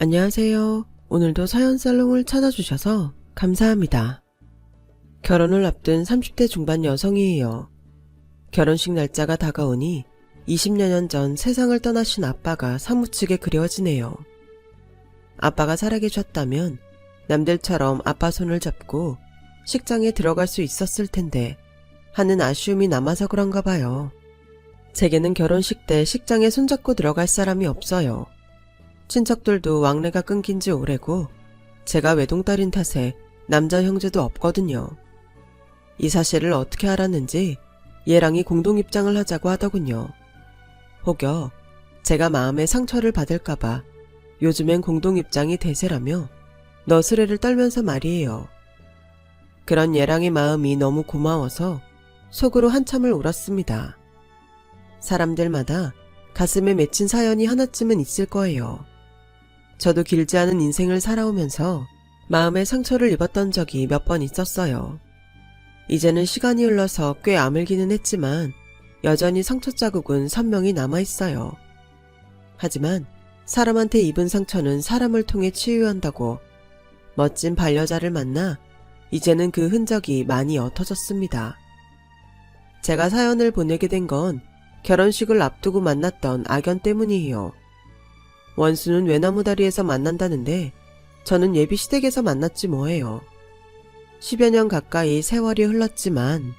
안녕하세요. 오늘도 사연살롱을 찾아주셔서 감사합니다. 결혼을 앞둔 30대 중반 여성이에요. 결혼식 날짜가 다가오니 20여 년 전 세상을 떠나신 아빠가 사무치게 그리워지네요. 아빠가 살아계셨다면 남들처럼 아빠 손을 잡고 식장에 들어갈 수 있었을 텐데 하는 아쉬움이 남아서 그런가 봐요. 제게는 결혼식 때 식장에 손잡고 들어갈 사람이 없어요. 친척들도 왕래가 끊긴 지 오래고 제가 외동딸인 탓에 남자 형제도 없거든요. 이 사실을 어떻게 알았는지 얘랑이 공동입장을 하자고 하더군요. 혹여 제가 마음에 상처를 받을까봐 요즘엔 공동입장이 대세라며 너스레를 떨면서 말이에요. 그런 얘랑의 마음이 너무 고마워서 속으로 한참을 울었습니다. 사람들마다 가슴에 맺힌 사연이 하나쯤은 있을 거예요. 저도 길지 않은 인생을 살아오면서 마음에 상처를 입었던 적이 몇 번 있었어요. 이제는 시간이 흘러서 꽤 아물기는 했지만 여전히 상처 자국은 선명히 남아있어요. 하지만 사람한테 입은 상처는 사람을 통해 치유한다고 멋진 반려자를 만나 이제는 그 흔적이 많이 옅어졌습니다. 제가 사연을 보내게 된 건 결혼식을 앞두고 만났던 악연 때문이에요. 원수는 외나무다리에서 만난다는데 저는 예비시댁에서 만났지 뭐예요. 10여 년 가까이 세월이 흘렀지만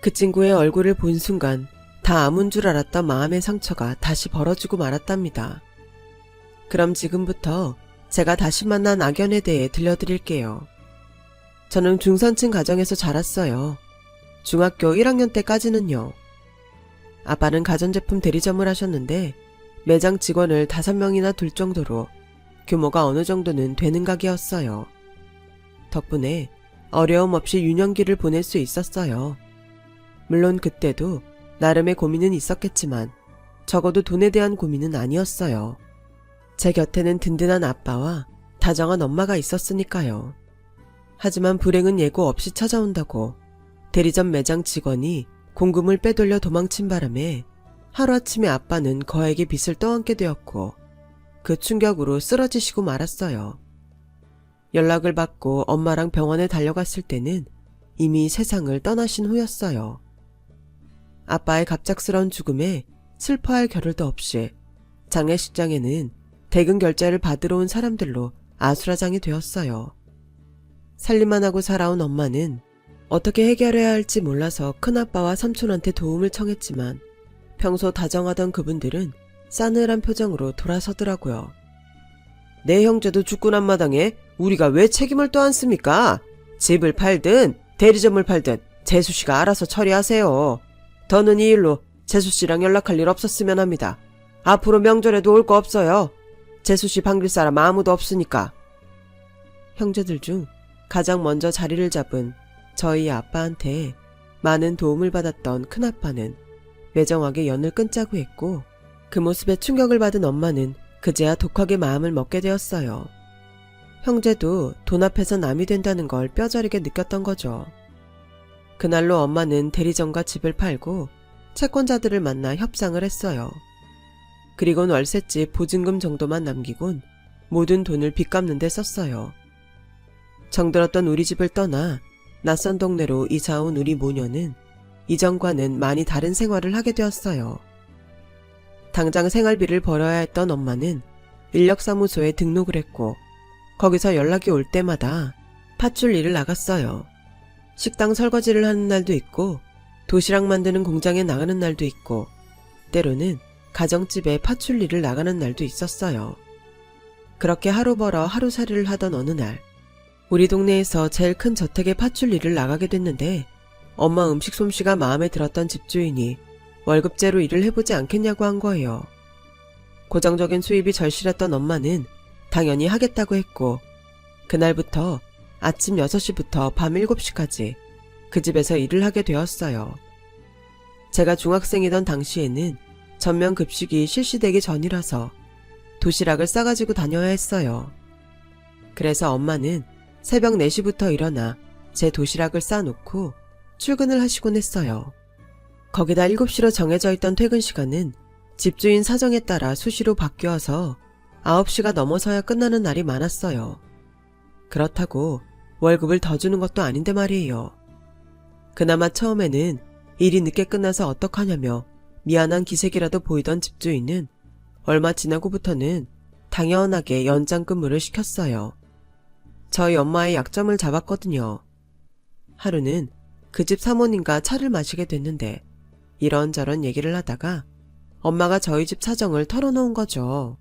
그 친구의 얼굴을 본 순간 다 아문 줄 알았던 마음의 상처가 다시 벌어지고 말았답니다. 그럼 지금부터 제가 다시 만난 악연에 대해 들려드릴게요. 저는 중산층 가정에서 자랐어요. 중학교 1학년 때까지는요. 아빠는 가전제품 대리점을 하셨는데 매장 직원을 5명이나 둘 정도로 규모가 어느 정도는 되는 가게였어요. 덕분에 어려움 없이 유년기를 보낼 수 있었어요. 물론 그때도 나름의 고민은 있었겠지만 적어도 돈에 대한 고민은 아니었어요. 제 곁에는 든든한 아빠와 다정한 엄마가 있었으니까요. 하지만 불행은 예고 없이 찾아온다고 대리점 매장 직원이 공금을 빼돌려 도망친 바람에 하루아침에 아빠는 거액의 빚을 떠안게 되었고 그 충격으로 쓰러지시고 말았어요. 연락을 받고 엄마랑 병원에 달려갔을 때는 이미 세상을 떠나신 후였어요. 아빠의 갑작스러운 죽음에 슬퍼할 겨를도 없이 장례식장에는 대금 결제를 받으러 온 사람들로 아수라장이 되었어요. 살림만 하고 살아온 엄마는 어떻게 해결해야 할지 몰라서 큰아빠와 삼촌한테 도움을 청했지만 평소 다정하던 그분들은 싸늘한 표정으로 돌아서더라고요. 내 형제도 죽고 난 마당에 우리가 왜 책임을 떠안습니까? 집을 팔든 대리점을 팔든 재수씨가 알아서 처리하세요. 더는 이 일로 재수씨랑 연락할 일 없었으면 합니다. 앞으로 명절에도 올 거 없어요. 재수씨 반길 사람 아무도 없으니까. 형제들 중 가장 먼저 자리를 잡은 저희 아빠한테 많은 도움을 받았던 큰아빠는 매정하게 연을 끊자고 했고 그 모습에 충격을 받은 엄마는 그제야 독하게 마음을 먹게 되었어요. 형제도 돈 앞에서 남이 된다는 걸 뼈저리게 느꼈던 거죠. 그날로 엄마는 대리점과 집을 팔고 채권자들을 만나 협상을 했어요. 그리곤 월세집 보증금 정도만 남기곤 모든 돈을 빚 갚는 데 썼어요. 정들었던 우리 집을 떠나 낯선 동네로 이사온 우리 모녀는 이전과는 많이 다른 생활을 하게 되었어요. 당장 생활비를 벌어야 했던 엄마는 인력사무소에 등록을 했고 거기서 연락이 올 때마다 팥줄 일을 나갔어요. 식당 설거지를 하는 날도 있고 도시락 만드는 공장에 나가는 날도 있고 때로는 가정집에 팥줄 일을 나가는 날도 있었어요. 그렇게 하루 벌어 하루살이를 하던 어느 날 우리 동네에서 제일 큰 저택에 팥줄 일을 나가게 됐는데 엄마 음식 솜씨가 마음에 들었던 집주인이 월급제로 일을 해보지 않겠냐고 한 거예요. 고정적인 수입이 절실했던 엄마는 당연히 하겠다고 했고 그날부터 아침 6시부터 밤 7시까지 그 집에서 일을 하게 되었어요. 제가 중학생이던 당시에는 전면 급식이 실시되기 전이라서 도시락을 싸가지고 다녀야 했어요. 그래서 엄마는 새벽 4시부터 일어나 제 도시락을 싸놓고 출근을 하시곤 했어요. 거기다 7시로 정해져 있던 퇴근 시간은 집주인 사정에 따라 수시로 바뀌어서 9시가 넘어서야 끝나는 날이 많았어요. 그렇다고 월급을 더 주는 것도 아닌데 말이에요. 그나마 처음에는 일이 늦게 끝나서 어떡하냐며 미안한 기색이라도 보이던 집주인은 얼마 지나고부터는 당연하게 연장 근무를 시켰어요. 저희 엄마의 약점을 잡았거든요. 하루는 그 집 사모님과 차를 마시게 됐는데 이런저런 얘기를 하다가 엄마가 저희 집 사정을 털어놓은 거죠.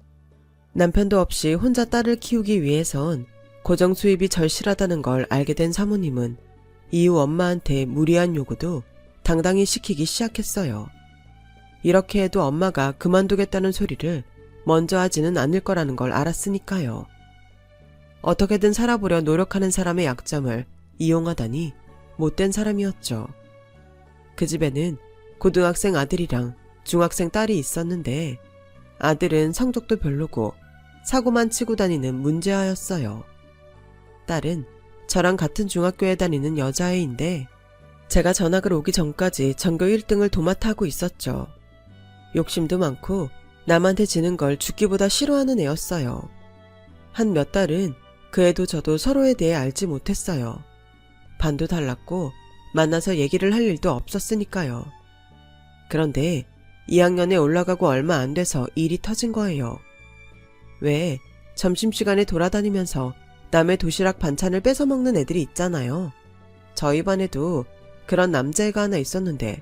남편도 없이 혼자 딸을 키우기 위해선 고정 수입이 절실하다는 걸 알게 된 사모님은 이후 엄마한테 무리한 요구도 당당히 시키기 시작했어요. 이렇게 해도 엄마가 그만두겠다는 소리를 먼저 하지는 않을 거라는 걸 알았으니까요. 어떻게든 살아보려 노력하는 사람의 약점을 이용하다니 못된 사람이었죠. 그 집에는 고등학생 아들이랑 중학생 딸이 있었는데 아들은 성적도 별로고 사고만 치고 다니는 문제아였어요. 딸은 저랑 같은 중학교에 다니는 여자애인데 제가 전학을 오기 전까지 전교 1등을 도맡아하고 있었죠. 욕심도 많고 남한테 지는 걸 죽기보다 싫어하는 애였어요. 한 몇 달은 그 애도 저도 서로에 대해 알지 못했어요. 반도 달랐고 만나서 얘기를 할 일도 없었으니까요. 그런데 2학년에 올라가고 얼마 안 돼서 일이 터진 거예요. 왜 점심시간에 돌아다니면서 남의 도시락 반찬을 뺏어 먹는 애들이 있잖아요. 저희 반에도 그런 남자애가 하나 있었는데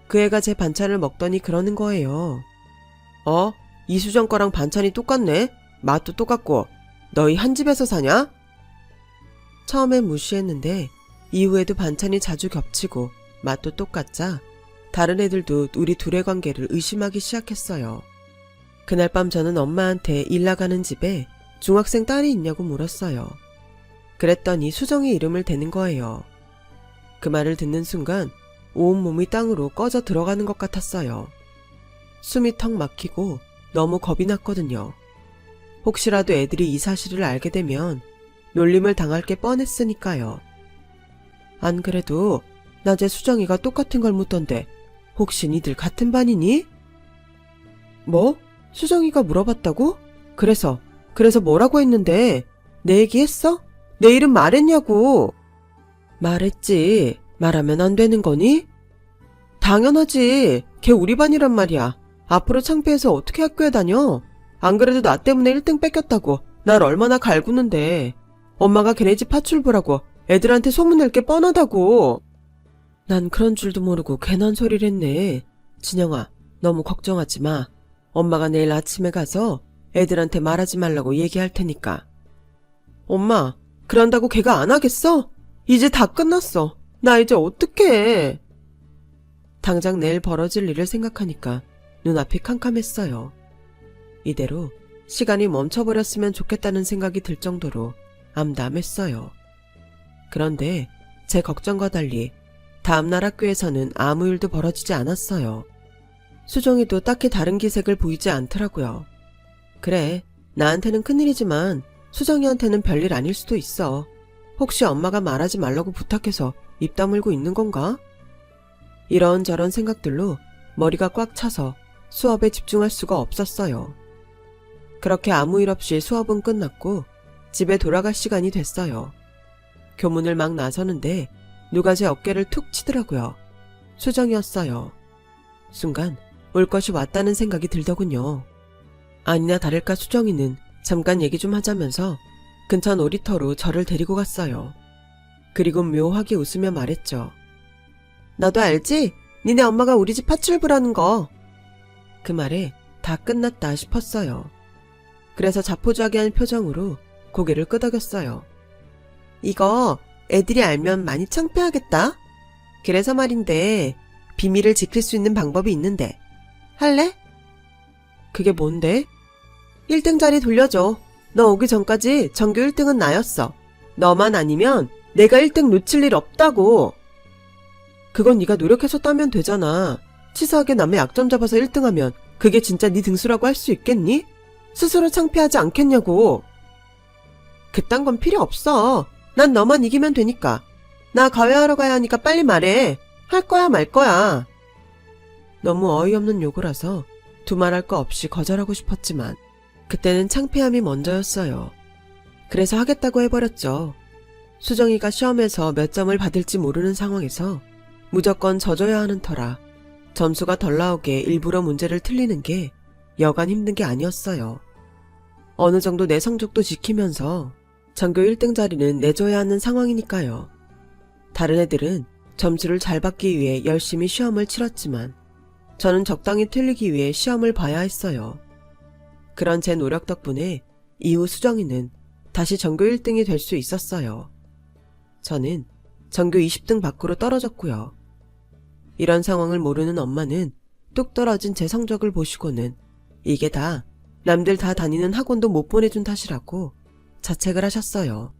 그 애가 제 반찬을 먹더니 그러는 거예요. 이수정 거랑 반찬이 똑같네? 맛도 똑같고 너희 한 집에서 사냐? 처음엔 무시했는데 이후에도 반찬이 자주 겹치고 맛도 똑같자 다른 애들도 우리 둘의 관계를 의심하기 시작했어요. 그날 밤 저는 엄마한테 일 나가는 집에 중학생 딸이 있냐고 물었어요. 그랬더니 수정이 이름을 대는 거예요. 그 말을 듣는 순간 온몸이 땅으로 꺼져 들어가는 것 같았어요. 숨이 턱 막히고 너무 겁이 났거든요. 혹시라도 애들이 이 사실을 알게 되면 놀림을 당할 게 뻔했으니까요. 안 그래도 낮에 수정이가 똑같은 걸 묻던데 혹시 니들 같은 반이니? 뭐? 수정이가 물어봤다고? 그래서 뭐라고 했는데 내 얘기 했어? 내 이름 말했냐고. 말했지. 말하면 안 되는 거니? 당연하지. 걔 우리 반이란 말이야. 앞으로 창피해서 어떻게 학교에 다녀? 안 그래도 나 때문에 1등 뺏겼다고 날 얼마나 갈구는데. 엄마가 걔네 집 파출부라고 애들한테 소문낼 게 뻔하다고. 난 그런 줄도 모르고 괜한 소리를 했네. 진영아, 너무 걱정하지 마. 엄마가 내일 아침에 가서 애들한테 말하지 말라고 얘기할 테니까. 엄마, 그런다고 걔가 안 하겠어? 이제 다 끝났어. 나 이제 어떡해. 당장 내일 벌어질 일을 생각하니까 눈앞이 캄캄했어요. 이대로 시간이 멈춰버렸으면 좋겠다는 생각이 들 정도로 암담했어요. 그런데 제 걱정과 달리 다음날 학교에서는 아무 일도 벌어지지 않았어요. 수정이도 딱히 다른 기색을 보이지 않더라고요. 그래, 나한테는 큰일이지만 수정이한테는 별일 아닐 수도 있어. 혹시 엄마가 말하지 말라고 부탁해서 입 다물고 있는 건가? 이런저런 생각들로 머리가 꽉 차서 수업에 집중할 수가 없었어요. 그렇게 아무 일 없이 수업은 끝났고 집에 돌아갈 시간이 됐어요. 교문을 막 나서는데 누가 제 어깨를 툭 치더라고요. 수정이었어요. 순간 올 것이 왔다는 생각이 들더군요. 아니나 다를까 수정이는 잠깐 얘기 좀 하자면서 근처 놀이터로 저를 데리고 갔어요. 그리고 묘하게 웃으며 말했죠. 너도 알지? 니네 엄마가 우리 집 파출부라는 거. 그 말에 다 끝났다 싶었어요. 그래서 자포자기한 표정으로 고개를 끄덕였어요. 이거 애들이 알면 많이 창피하겠다. 그래서 말인데 비밀을 지킬 수 있는 방법이 있는데 할래? 그게 뭔데? 1등 자리 돌려줘. 너 오기 전까지 전교 1등은 나였어. 너만 아니면 내가 1등 놓칠 일 없다고. 그건 네가 노력해서 따면 되잖아. 치사하게 남의 약점 잡아서 1등하면 그게 진짜 네 등수라고 할 수 있겠니? 스스로 창피하지 않겠냐고. 그딴 건 필요 없어. 난 너만 이기면 되니까. 나 과외하러 가야 하니까 빨리 말해. 할 거야 말 거야. 너무 어이없는 요구라서 두말할 거 없이 거절하고 싶었지만 그때는 창피함이 먼저였어요. 그래서 하겠다고 해버렸죠. 수정이가 시험에서 몇 점을 받을지 모르는 상황에서 무조건 져줘야 하는 터라 점수가 덜 나오게 일부러 문제를 틀리는 게 여간 힘든 게 아니었어요. 어느 정도 내 성적도 지키면서 전교 1등 자리는 내줘야 하는 상황이니까요. 다른 애들은 점수를 잘 받기 위해 열심히 시험을 치렀지만 저는 적당히 틀리기 위해 시험을 봐야 했어요. 그런 제 노력 덕분에 이후 수정이는 다시 전교 1등이 될 수 있었어요. 저는 전교 20등 밖으로 떨어졌고요. 이런 상황을 모르는 엄마는 뚝 떨어진 제 성적을 보시고는 이게 다 남들 다 다니는 학원도 못 보내준 탓이라고 자책을 하셨어요.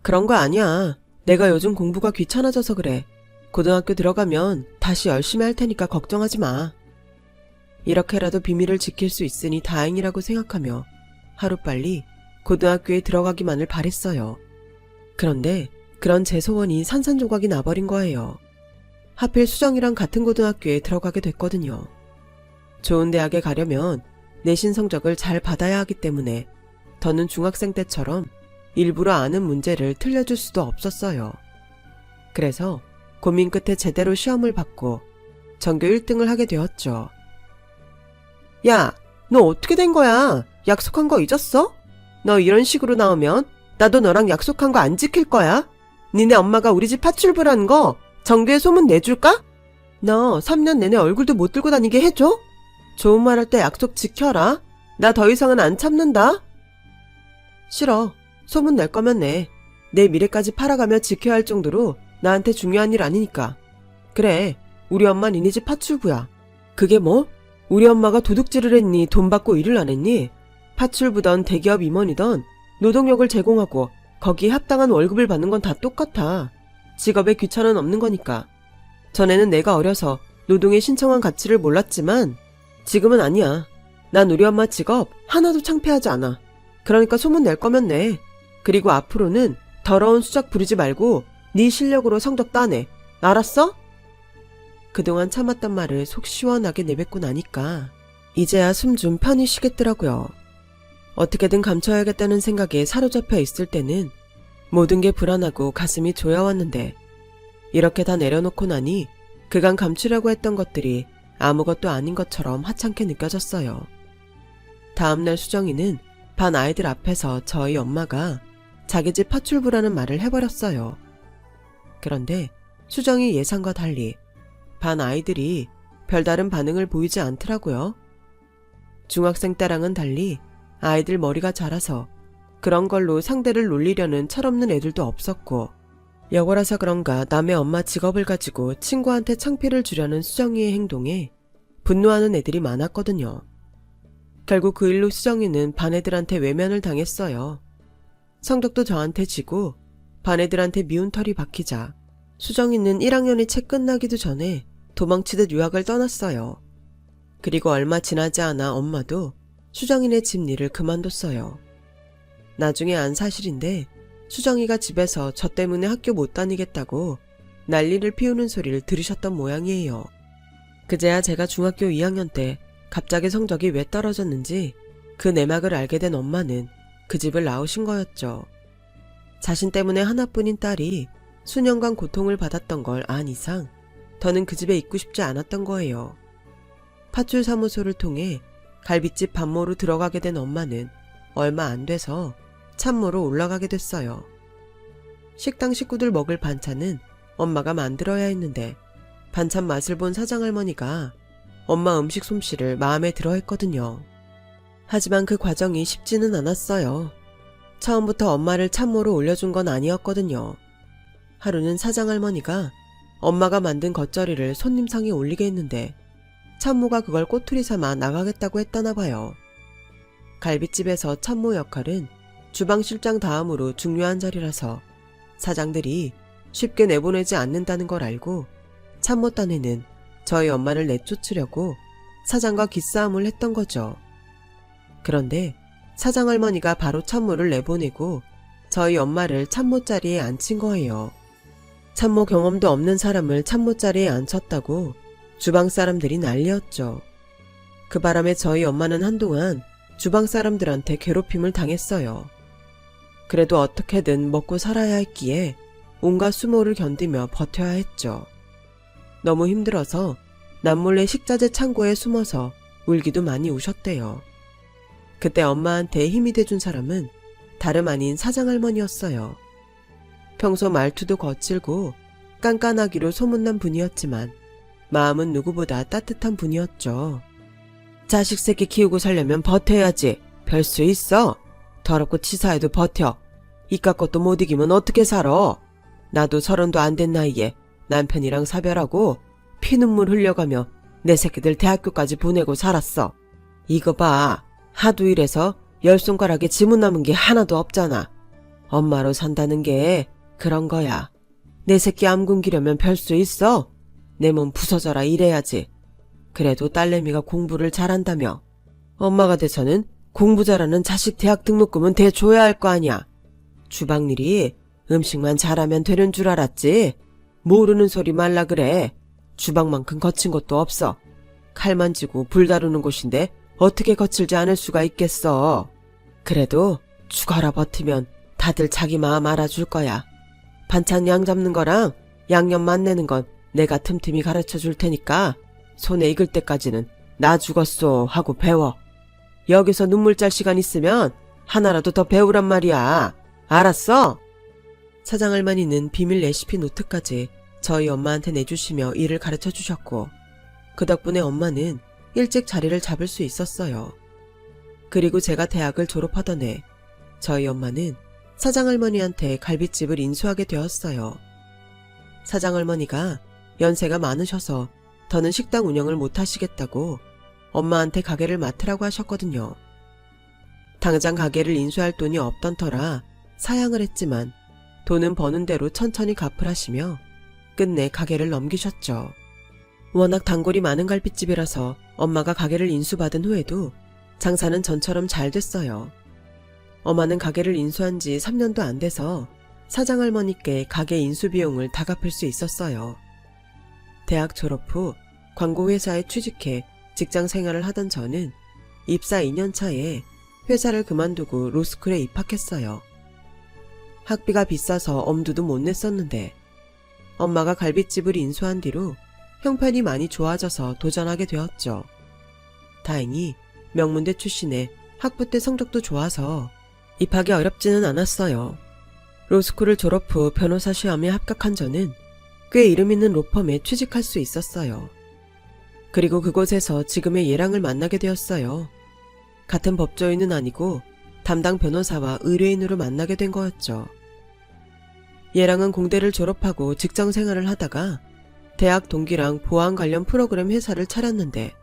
그런 거 아니야. 내가 요즘 공부가 귀찮아져서 그래. 고등학교 들어가면 다시 열심히 할 테니까 걱정하지 마. 이렇게라도 비밀을 지킬 수 있으니 다행이라고 생각하며 하루빨리 고등학교에 들어가기만을 바랬어요. 그런데 그런 제 소원이 산산조각이 나버린 거예요. 하필 수정이랑 같은 고등학교에 들어가게 됐거든요. 좋은 대학에 가려면 내신 성적을 잘 받아야 하기 때문에 더는 중학생 때처럼 일부러 아는 문제를 틀려줄 수도 없었어요. 그래서 고민 끝에 제대로 시험을 받고 전교 1등을 하게 되었죠. 야, 너 어떻게 된 거야? 약속한 거 잊었어? 너 이런 식으로 나오면 나도 너랑 약속한 거 안 지킬 거야. 니네 엄마가 우리 집 파출부라는 거 정규에 소문 내줄까? 너 3년 내내 얼굴도 못 들고 다니게 해줘? 좋은 말 할 때 약속 지켜라. 나 더 이상은 안 참는다. 싫어. 소문 낼 거면 내. 내 미래까지 팔아가며 지켜야 할 정도로 나한테 중요한 일 아니니까. 그래, 우리 엄마 니네 집 파출부야. 그게 뭐? 우리 엄마가 도둑질을 했니? 돈 받고 일을 안 했니? 파출부던 대기업 임원이던 노동력을 제공하고 거기에 합당한 월급을 받는 건 다 똑같아. 직업에 귀천은 없는 거니까. 전에는 내가 어려서 노동에 신청한 가치를 몰랐지만 지금은 아니야. 난 우리 엄마 직업 하나도 창피하지 않아. 그러니까 소문 낼 거면 내. 그리고 앞으로는 더러운 수작 부리지 말고 네 실력으로 성적 따내. 알았어? 그동안 참았던 말을 속 시원하게 내뱉고 나니까 이제야 숨 좀 편히 쉬겠더라고요. 어떻게든 감춰야겠다는 생각에 사로잡혀 있을 때는 모든 게 불안하고 가슴이 조여왔는데 이렇게 다 내려놓고 나니 그간 감추려고 했던 것들이 아무것도 아닌 것처럼 하찮게 느껴졌어요. 다음날 수정이는 반 아이들 앞에서 저희 엄마가 자기 집 파출부라는 말을 해버렸어요. 그런데 수정이 예상과 달리 반 아이들이 별다른 반응을 보이지 않더라고요. 중학생 때랑은 달리 아이들 머리가 자라서 그런 걸로 상대를 놀리려는 철없는 애들도 없었고 여고라서 그런가 남의 엄마 직업을 가지고 친구한테 창피를 주려는 수정이의 행동에 분노하는 애들이 많았거든요. 결국 그 일로 수정이는 반 애들한테 외면을 당했어요. 성적도 저한테 지고 반 애들한테 미운 털이 박히자 수정이는 1학년이 채 끝나기도 전에 도망치듯 유학을 떠났어요. 그리고 얼마 지나지 않아 엄마도 수정이네 집 일을 그만뒀어요. 나중에 안 사실인데 수정이가 집에서 저 때문에 학교 못 다니겠다고 난리를 피우는 소리를 들으셨던 모양이에요. 그제야 제가 중학교 2학년 때 갑자기 성적이 왜 떨어졌는지 그 내막을 알게 된 엄마는 그 집을 나오신 거였죠. 자신 때문에 하나뿐인 딸이 수년간 고통을 받았던 걸 안 이상 더는 그 집에 있고 싶지 않았던 거예요. 파출 사무소를 통해 갈빗집 반모로 들어가게 된 엄마는 얼마 안 돼서 참모로 올라가게 됐어요. 식당 식구들 먹을 반찬은 엄마가 만들어야 했는데 반찬 맛을 본 사장할머니가 엄마 음식 솜씨를 마음에 들어 했거든요. 하지만 그 과정이 쉽지는 않았어요. 처음부터 엄마를 참모로 올려준 건 아니었거든요. 하루는 사장할머니가 엄마가 만든 겉절이를 손님상에 올리게 했는데 참모가 그걸 꼬투리 삼아 나가겠다고 했다나 봐요. 갈빗집에서 참모 역할은 주방실장 다음으로 중요한 자리라서 사장들이 쉽게 내보내지 않는다는 걸 알고 참모 딴에는 저희 엄마를 내쫓으려고 사장과 기싸움을 했던 거죠. 그런데 사장할머니가 바로 참모를 내보내고 저희 엄마를 참모 자리에 앉힌 거예요. 참모 경험도 없는 사람을 참모 자리에 앉혔다고 주방 사람들이 난리였죠. 그 바람에 저희 엄마는 한동안 주방 사람들한테 괴롭힘을 당했어요. 그래도 어떻게든 먹고 살아야 했기에 온갖 수모를 견디며 버텨야 했죠. 너무 힘들어서 남몰래 식자재 창고에 숨어서 울기도 많이 우셨대요. 그때 엄마한테 힘이 돼준 사람은 다름 아닌 사장할머니였어요. 평소 말투도 거칠고 깐깐하기로 소문난 분이었지만 마음은 누구보다 따뜻한 분이었죠. 자식 새끼 키우고 살려면 버텨야지. 별 수 있어. 더럽고 치사해도 버텨. 이깟 것도 못 이기면 어떻게 살아. 나도 30도 안 된 나이에 남편이랑 사별하고 피눈물 흘려가며 내 새끼들 대학교까지 보내고 살았어. 이거 봐. 하도 일해서 10손가락에 지문 남은 게 하나도 없잖아. 엄마로 산다는 게 그런 거야. 내 새끼 암 굶기려면 별 수 있어. 내 몸 부서져라 이래야지. 그래도 딸내미가 공부를 잘한다며. 엄마가 돼서는 공부 잘하는 자식 대학 등록금은 대줘야 할 거 아니야. 주방일이 음식만 잘하면 되는 줄 알았지. 모르는 소리 말라 그래. 주방만큼 거친 것도 없어. 칼 만지고 불 다루는 곳인데 어떻게 거칠지 않을 수가 있겠어. 그래도 죽어라 버티면 다들 자기 마음 알아줄 거야. 반찬 양 잡는 거랑 양념 맛내는 건 내가 틈틈이 가르쳐 줄 테니까 손에 익을 때까지는 나 죽었어 하고 배워. 여기서 눈물 짤 시간 있으면 하나라도 더 배우란 말이야. 알았어? 사장할머니는 비밀 레시피 노트까지 저희 엄마한테 내주시며 일을 가르쳐 주셨고 그 덕분에 엄마는 일찍 자리를 잡을 수 있었어요. 그리고 제가 대학을 졸업하던 해 저희 엄마는 사장할머니한테 갈빗집을 인수하게 되었어요. 사장할머니가 연세가 많으셔서 더는 식당 운영을 못하시겠다고 엄마한테 가게를 맡으라고 하셨거든요. 당장 가게를 인수할 돈이 없던 터라 사양을 했지만 돈은 버는 대로 천천히 갚으라시며 끝내 가게를 넘기셨죠. 워낙 단골이 많은 갈빗집이라서 엄마가 가게를 인수받은 후에도 장사는 전처럼 잘 됐어요. 엄마는 가게를 인수한 지 3년도 안 돼서 사장할머니께 가게 인수 비용을 다 갚을 수 있었어요. 대학 졸업 후 광고회사에 취직해 직장 생활을 하던 저는 입사 2년 차에 회사를 그만두고 로스쿨에 입학했어요. 학비가 비싸서 엄두도 못 냈었는데 엄마가 갈빗집을 인수한 뒤로 형편이 많이 좋아져서 도전하게 되었죠. 다행히 명문대 출신에 학부 때 성적도 좋아서 입학이 어렵지는 않았어요. 로스쿨을 졸업 후 변호사 시험에 합격한 저는 꽤 이름 있는 로펌에 취직할 수 있었어요. 그리고 그곳에서 지금의 얘랑을 만나게 되었어요. 같은 법조인은 아니고 담당 변호사와 의뢰인으로 만나게 된 거였죠. 얘랑은 공대를 졸업하고 직장 생활을 하다가 대학 동기랑 보안 관련 프로그램 회사를 차렸는데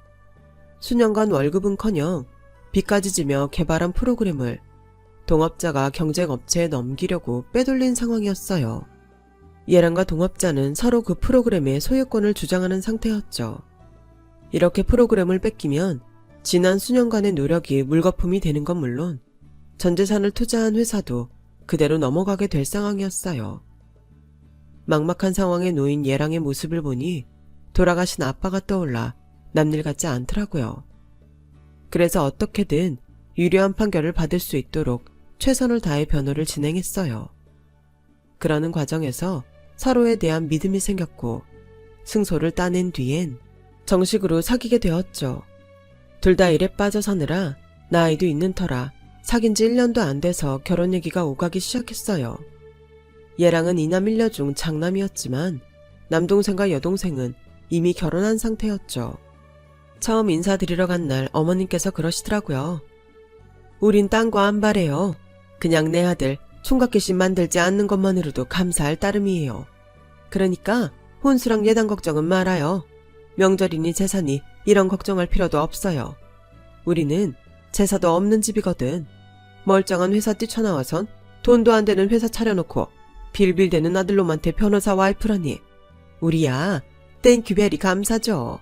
수년간 월급은커녕 빚까지 지며 개발한 프로그램을 동업자가 경쟁업체에 넘기려고 빼돌린 상황이었어요. 얘랑과 동업자는 서로 그 프로그램의 소유권을 주장하는 상태였죠. 이렇게 프로그램을 뺏기면 지난 수년간의 노력이 물거품이 되는 건 물론 전 재산을 투자한 회사도 그대로 넘어가게 될 상황이었어요. 막막한 상황에 놓인 얘랑의 모습을 보니 돌아가신 아빠가 떠올라 남일 같지 않더라고요. 그래서 어떻게든 유리한 판결을 받을 수 있도록 최선을 다해 변호를 진행했어요. 그러는 과정에서 서로에 대한 믿음이 생겼고 승소를 따낸 뒤엔 정식으로 사귀게 되었죠. 둘 다 일에 빠져 사느라 나이도 있는 터라 사귄 지 1년도 안 돼서 결혼 얘기가 오가기 시작했어요. 얘랑은 이남 1녀 중 장남이었지만 남동생과 여동생은 이미 결혼한 상태였죠. 처음 인사드리러 간 날 어머님께서 그러시더라고요. 우린 딴 거 안 바래요. 그냥 내 아들 총각귀신 만들지 않는 것만으로도 감사할 따름이에요. 그러니까 혼수랑 예단 걱정은 말아요. 명절이니 재산이 이런 걱정할 필요도 없어요. 우리는 제사도 없는 집이거든. 멀쩡한 회사 뛰쳐나와선 돈도 안 되는 회사 차려놓고 빌빌대는 아들놈한테 변호사 와이프라니. 우리야 땡큐베리 감사죠.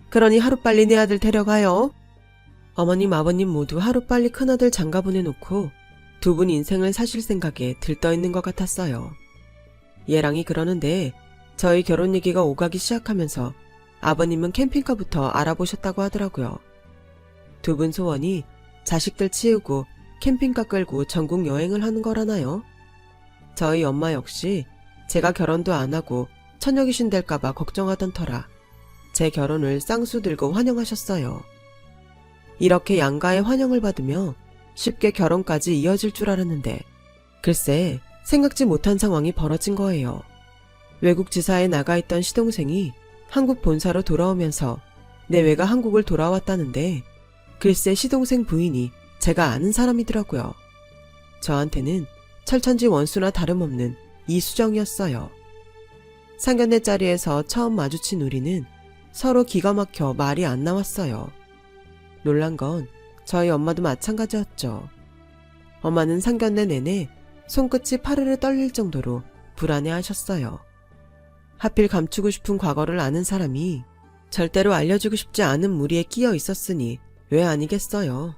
그러니 하루빨리 내 아들 데려가요. 어머님 아버님 모두 하루빨리 큰아들 장가보내놓고 두 분 인생을 사실 생각에 들떠있는 것 같았어요. 얘랑이 그러는데 저희 결혼 얘기가 오가기 시작하면서 아버님은 캠핑카부터 알아보셨다고 하더라고요. 두 분 소원이 자식들 치우고 캠핑카 끌고 전국 여행을 하는 거라나요? 저희 엄마 역시 제가 결혼도 안 하고 처녀귀신 될까봐 걱정하던 터라 제 결혼을 쌍수 들고 환영하셨어요. 이렇게 양가의 환영을 받으며 쉽게 결혼까지 이어질 줄 알았는데 글쎄 생각지 못한 상황이 벌어진 거예요. 외국 지사에 나가 있던 시동생이 한국 본사로 돌아오면서 내외가 한국을 돌아왔다는데 글쎄 시동생 부인이 제가 아는 사람이더라고요. 저한테는 철천지 원수나 다름없는 이수정이었어요. 상견례 자리에서 처음 마주친 우리는 서로 기가 막혀 말이 안 나왔어요. 놀란 건 저희 엄마도 마찬가지였죠. 엄마는 상견례 내내 손끝이 파르르 떨릴 정도로 불안해하셨어요. 하필 감추고 싶은 과거를 아는 사람이 절대로 알려주고 싶지 않은 무리에 끼어 있었으니 왜 아니겠어요.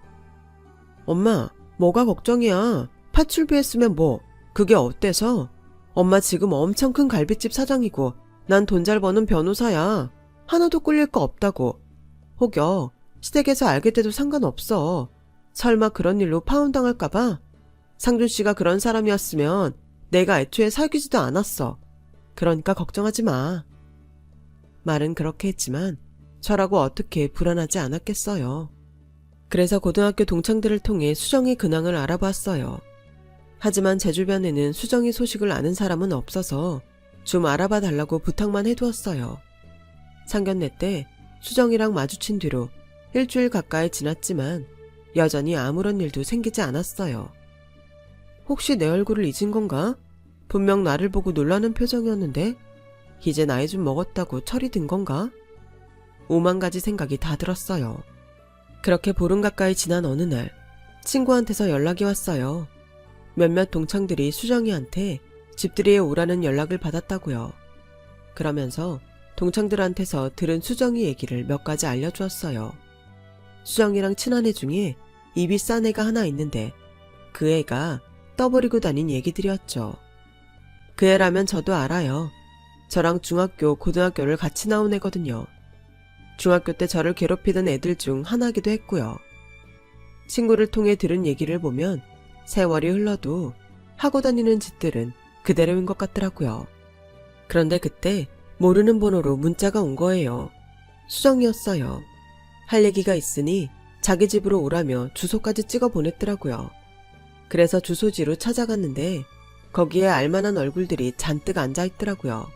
엄마, 뭐가 걱정이야. 파출부했으면 뭐, 그게 어때서? 엄마 지금 엄청 큰 갈비집 사장이고 난 돈 잘 버는 변호사야. 하나도 꿀릴 거 없다고. 혹여 시댁에서 알게 돼도 상관없어. 설마 그런 일로 파혼당할까봐? 상준 씨가 그런 사람이었으면 내가 애초에 사귀지도 않았어. 그러니까 걱정하지 마. 말은 그렇게 했지만 저라고 어떻게 불안하지 않았겠어요. 그래서 고등학교 동창들을 통해 수정의 근황을 알아봤어요. 하지만 제 주변에는 수정이 소식을 아는 사람은 없어서 좀 알아봐 달라고 부탁만 해두었어요. 상견례 때 수정이랑 마주친 뒤로 일주일 가까이 지났지만 여전히 아무런 일도 생기지 않았어요. 혹시 내 얼굴을 잊은 건가? 분명 나를 보고 놀라는 표정이었는데 이제 나이 좀 먹었다고 철이 든 건가? 오만 가지 생각이 다 들었어요. 그렇게 보름 가까이 지난 어느 날 친구한테서 연락이 왔어요. 몇몇 동창들이 수정이한테 집들이에 오라는 연락을 받았다고요. 그러면서 동창들한테서 들은 수정이 얘기를 몇 가지 알려주었어요. 수정이랑 친한 애 중에 입이 싼 애가 하나 있는데 그 애가 떠버리고 다닌 얘기들이었죠. 그 애라면 저도 알아요. 저랑 중학교, 고등학교를 같이 나온 애거든요. 중학교 때 저를 괴롭히던 애들 중 하나이기도 했고요. 친구를 통해 들은 얘기를 보면 세월이 흘러도 하고 다니는 짓들은 그대로인 것 같더라고요. 그런데 그때 모르는 번호로 문자가 온 거예요. 수정이었어요. 할 얘기가 있으니 자기 집으로 오라며 주소까지 찍어 보냈더라고요. 그래서 주소지로 찾아갔는데 거기에 알만한 얼굴들이 잔뜩 앉아있더라고요.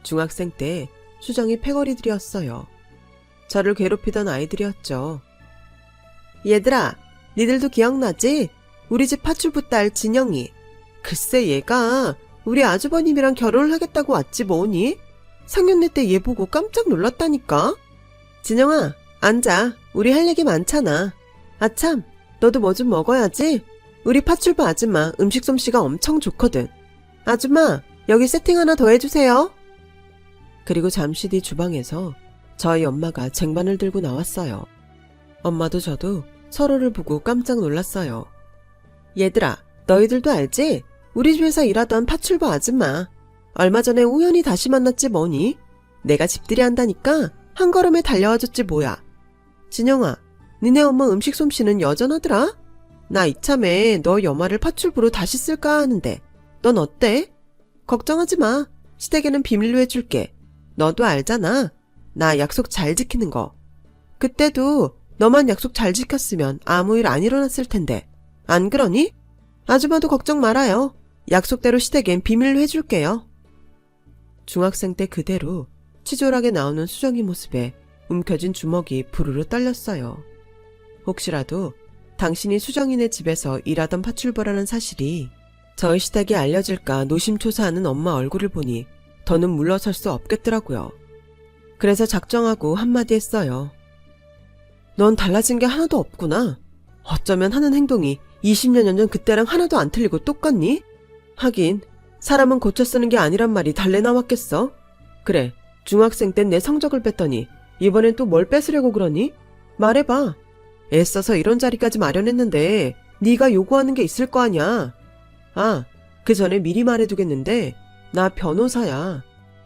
중학생 때 수정이 패거리들이었어요. 저를 괴롭히던 아이들이었죠. 얘들아, 니들도 기억나지? 우리 집 파출부 딸 진영이. 글쎄 얘가 우리 아주버님이랑 결혼을 하겠다고 왔지 뭐니? 상견례 때 얘 보고 깜짝 놀랐다니까. 진영아, 앉아. 우리 할 얘기 많잖아. 아참, 너도 뭐 좀 먹어야지. 우리 파출부 아줌마 음식 솜씨가 엄청 좋거든. 아줌마, 여기 세팅 하나 더 해주세요. 그리고 잠시 뒤 주방에서 저희 엄마가 쟁반을 들고 나왔어요. 엄마도 저도 서로를 보고 깜짝 놀랐어요. 얘들아, 너희들도 알지? 우리 집에서 일하던 파출부 아줌마. 얼마 전에 우연히 다시 만났지 뭐니? 내가 집들이 한다니까 한 걸음에 달려와줬지 뭐야. 진영아, 니네 엄마 음식 솜씨는 여전하더라? 나 이참에 너 여마를 파출부로 다시 쓸까 하는데 넌 어때? 걱정하지 마. 시댁에는 비밀로 해줄게. 너도 알잖아. 나 약속 잘 지키는 거. 그때도 너만 약속 잘 지켰으면 아무 일 안 일어났을 텐데. 안 그러니? 아줌마도 걱정 말아요. 약속대로 시댁엔 비밀로 해줄게요. 중학생 때 그대로 치졸하게 나오는 수정이 모습에 움켜쥔 주먹이 부르르 떨렸어요. 혹시라도 당신이 수정이네 집에서 일하던 파출부라는 사실이 저희 시댁에 알려질까 노심초사하는 엄마 얼굴을 보니 더는 물러설 수 없겠더라고요. 그래서 작정하고 한마디 했어요. 넌 달라진 게 하나도 없구나. 어쩌면 하는 행동이 20년 전 그때랑 하나도 안 틀리고 똑같니? 하긴 사람은 고쳐 쓰는 게 아니란 말이 달래 나왔겠어. 그래, 중학생 땐 내 성적을 뺐더니 이번엔 또 뭘 뺏으려고 그러니? 말해봐. 애써서 이런 자리까지 마련했는데 네가 요구하는 게 있을 거 아냐. 아, 그 전에 미리 말해두겠는데 나 변호사야.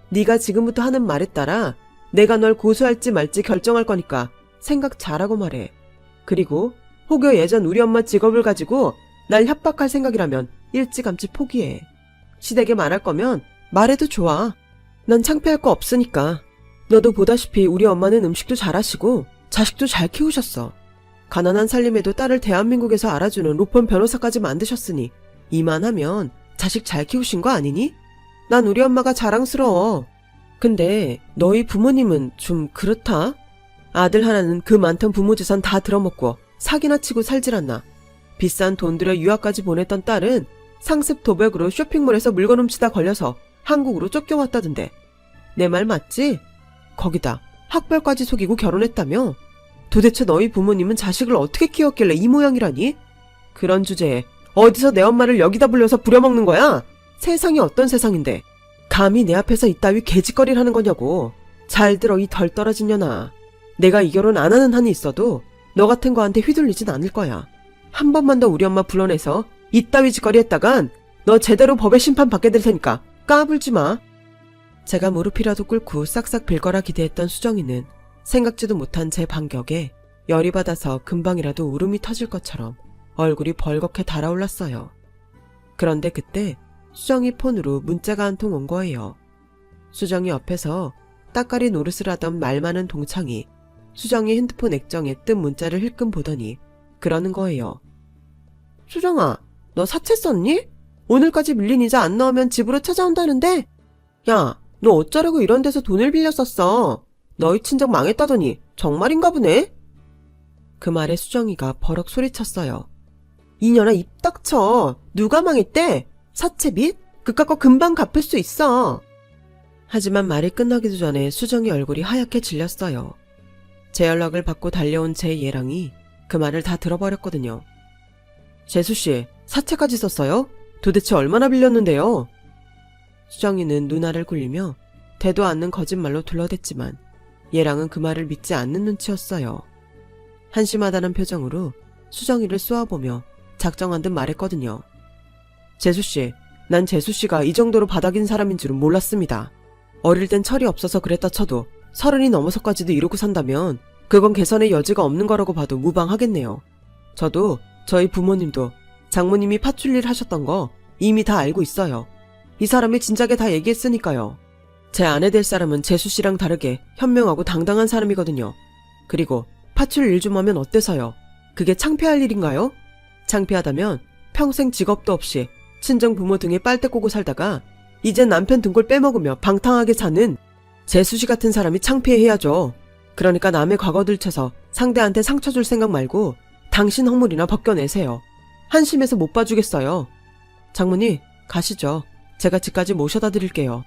네가 지금부터 하는 말에 따라 내가 널 고소할지 말지 결정할 거니까 생각 잘하고 말해. 그리고 혹여 예전 우리 엄마 직업을 가지고 날 협박할 생각이라면 일찌감치 포기해. 시댁에 말할 거면 말해도 좋아. 난 창피할 거 없으니까. 너도 보다시피 우리 엄마는 음식도 잘하시고 자식도 잘 키우셨어. 가난한 살림에도 딸을 대한민국에서 알아주는 로펌 변호사까지 만드셨으니 이만하면 자식 잘 키우신 거 아니니? 난 우리 엄마가 자랑스러워. 근데 너희 부모님은 좀 그렇다? 아들 하나는 그 많던 부모 재산 다 들어먹고 사기나 치고 살질 않나. 비싼 돈 들여 유학까지 보냈던 딸은 상습 도박으로 쇼핑몰에서 물건 훔치다 걸려서 한국으로 쫓겨왔다던데. 내 말 맞지? 거기다 학벌까지 속이고 결혼했다며? 도대체 너희 부모님은 자식을 어떻게 키웠길래 이 모양이라니? 그런 주제에 어디서 내 엄마를 여기다 불려서 부려먹는 거야? 세상이 어떤 세상인데 감히 내 앞에서 이따위 개짓거리를 하는 거냐고. 잘 들어 이 덜 떨어진 년아. 내가 이 결혼 안 하는 한이 있어도 너 같은 거한테 휘둘리진 않을 거야. 한 번만 더 우리 엄마 불러내서 이따위 짓거리 했다간 너 제대로 법의 심판 받게 될 테니까 까불지 마. 제가 무릎이라도 꿇고 싹싹 빌 거라 기대했던 수정이는 생각지도 못한 제 반격에 열이 받아서 금방이라도 울음이 터질 것처럼 얼굴이 벌겋게 달아올랐어요. 그런데 그때 수정이 폰으로 문자가 한 통 온 거예요. 수정이 옆에서 따까리 노릇을 하던 말 많은 동창이 수정이 핸드폰 액정에 뜬 문자를 힐끔 보더니 그러는 거예요. 수정아, 너 사채 썼니? 오늘까지 밀린 이자 안 나오면 집으로 찾아온다는데? 야, 너 어쩌려고 이런 데서 돈을 빌려 썼어? 너희 친정 망했다더니 정말인가 보네? 그 말에 수정이가 버럭 소리쳤어요. 이년아 입 닥쳐. 누가 망했대? 사채 빚? 그깟 거 금방 갚을 수 있어. 하지만 말이 끝나기도 전에 수정이 얼굴이 하얗게 질렸어요. 제 연락을 받고 달려온 제 예랑이 그 말을 다 들어버렸거든요. 재수씨, 사채까지 썼어요? 도대체 얼마나 빌렸는데요? 수정이는 누나를 굴리며 대도 않는 거짓말로 둘러댔지만 예랑은 그 말을 믿지 않는 눈치였어요. 한심하다는 표정으로 수정이를 쏘아보며 작정한 듯 말했거든요. 재수씨, 난 재수씨가 이 정도로 바닥인 사람인 줄은 몰랐습니다. 어릴 땐 철이 없어서 그랬다 쳐도 30이 넘어서까지도 이러고 산다면 그건 개선의 여지가 없는 거라고 봐도 무방하겠네요. 저도 저희 부모님도 장모님이 파출일 하셨던 거 이미 다 알고 있어요. 이 사람이 진작에 다 얘기했으니까요. 제 아내 될 사람은 재수씨랑 다르게 현명하고 당당한 사람이거든요. 그리고 파출 일 좀 하면 어때서요? 그게 창피할 일인가요? 창피하다면 평생 직업도 없이 친정 부모 등에 빨대 꼬고 살다가 이젠 남편 등골 빼먹으며 방탕하게 사는 재수씨 같은 사람이 창피해야죠. 그러니까 남의 과거 들춰서 상대한테 상처 줄 생각 말고 당신 허물이나 벗겨내세요. 한심해서 못 봐주겠어요. 장모님, 가시죠. 제가 집까지 모셔다 드릴게요.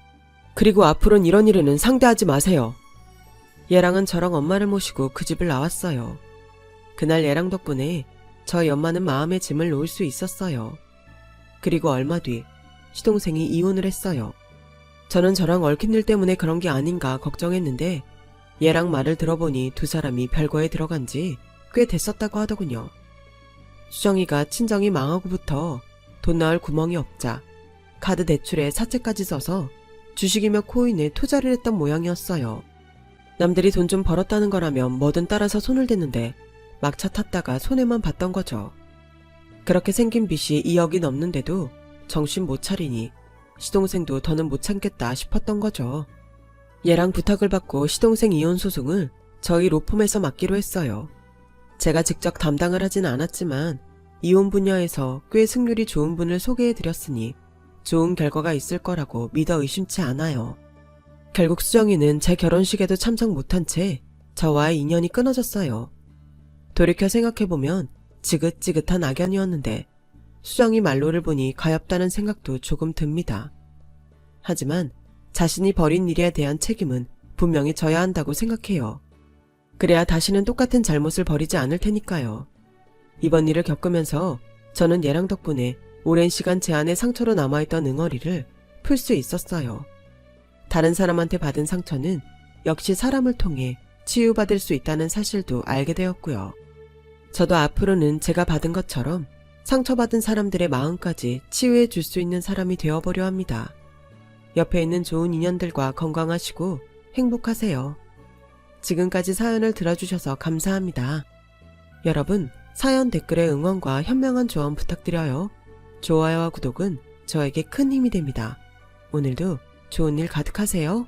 그리고 앞으로는 이런 일에는 상대하지 마세요. 예랑은 저랑 엄마를 모시고 그 집을 나왔어요. 그날 예랑 덕분에 저희 엄마는 마음의 짐을 놓을 수 있었어요. 그리고 얼마 뒤 시동생이 이혼을 했어요. 저는 저랑 얽힌 일 때문에 그런 게 아닌가 걱정했는데 예랑 말을 들어보니 두 사람이 별거에 들어간 지 꽤 됐었다고 하더군요. 수정이가 친정이 망하고부터 돈 나올 구멍이 없자 카드 대출에 사채까지 써서 주식이며 코인에 투자를 했던 모양이었어요. 남들이 돈 좀 벌었다는 거라면 뭐든 따라서 손을 댔는데 막차 탔다가 손해만 봤던 거죠. 그렇게 생긴 빚이 2억이 넘는데도 정신 못 차리니 시동생도 더는 못 참겠다 싶었던 거죠. 얘랑 부탁을 받고 시동생 이혼 소송을 저희 로펌에서 맡기로 했어요. 제가 직접 담당을 하진 않았지만 이혼 분야에서 꽤 승률이 좋은 분을 소개해드렸으니 좋은 결과가 있을 거라고 믿어 의심치 않아요. 결국 수정이는 제 결혼식에도 참석 못한 채 저와의 인연이 끊어졌어요. 돌이켜 생각해보면 지긋지긋한 악연이었는데 수정이 말로를 보니 가엾다는 생각도 조금 듭니다. 하지만 자신이 벌인 일에 대한 책임은 분명히 져야 한다고 생각해요. 그래야 다시는 똑같은 잘못을 벌이지 않을 테니까요. 이번 일을 겪으면서 저는 얘랑 덕분에 오랜 시간 제 안에 상처로 남아있던 응어리를 풀 수 있었어요. 다른 사람한테 받은 상처는 역시 사람을 통해 치유받을 수 있다는 사실도 알게 되었고요. 저도 앞으로는 제가 받은 것처럼 상처받은 사람들의 마음까지 치유해 줄 수 있는 사람이 되어보려 합니다. 옆에 있는 좋은 인연들과 건강하시고 행복하세요. 지금까지 사연을 들어주셔서 감사합니다. 여러분, 사연 댓글에 응원과 현명한 조언 부탁드려요. 좋아요와 구독은 저에게 큰 힘이 됩니다. 오늘도 좋은 일 가득하세요.